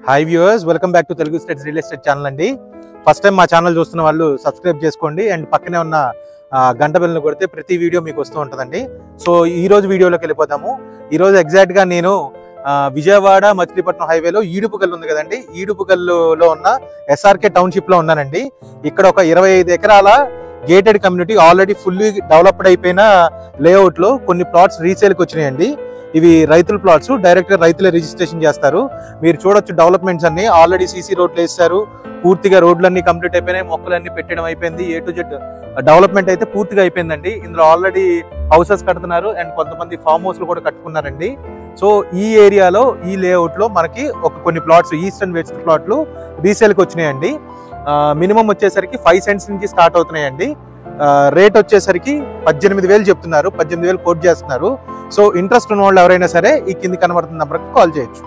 Hi viewers, welcome back to Telugu states real estate channel అండి. First time మా channel చూస్తున్న వాళ్ళు సబ్స్క్రైబ్ చేసుకోండి అండ్ పక్కనే ఉన్న గంట బెల్ని కొడితే ప్రతి వీడియో మీకు వస్తూ ఉంటుందండి. సో ఈ రోజు వీడియోలోకి వెళ్ళిపోతాము. ఈరోజు ఎగ్జాక్ట్గా నేను విజయవాడ మచిలీపట్నం హైవేలో ఈడుపుకల్లు ఉంది కదండి, ఈడుపుకల్లులో ఉన్న ఎస్ఆర్కే టౌన్షిప్లో ఉన్నానండి. ఇక్కడ ఒక 25 ఎకరాల gated community already fully developed అయిపోయిన లేఅవుట్లో కొన్ని ప్లాట్స్ రీసేల్కి వచ్చినాయండి. ఇవి రైతుల ప్లాట్స్, డైరెక్ట్గా రైతులే రిజిస్ట్రేషన్ చేస్తారు. మీరు చూడొచ్చు డెవలప్మెంట్స్ అన్ని ఆల్రెడీ సీసీ రోడ్లు వేస్తారు, పూర్తిగా రోడ్లన్నీ కంప్లీట్ అయిపోయినాయి, మొక్కలన్నీ పెట్టడం అయిపోయింది, A to Z డెవలప్మెంట్ అయితే పూర్తిగా అయిపోయిందండి. ఇందులో ఆల్రెడీ హౌసెస్ కడుతున్నారు అండ్ కొంతమంది ఫామ్ హౌస్లు కూడా కట్టుకున్నారండి. సో ఈ ఏరియాలో ఈ లేఅవుట్లో మనకి కొన్ని ప్లాట్స్, ఈస్ట్ అండ్ వెస్ట్ ప్లాట్లు రీసేల్కి వచ్చినాయండి. మినిమం వచ్చేసరికి 5 సెంట్స్ నుంచి స్టార్ట్ అవుతున్నాయండి. రేట్ వచ్చేసరికి 18,000 చెప్తున్నారు, 18,000 కోట్ చేస్తున్నారు. సో ఇంట్రెస్ట్ ఉన్న వాళ్ళు ఎవరైనా సరే ఈ కింది కనబడుతున్న నెంబర్కి కాల్ చేయొచ్చు.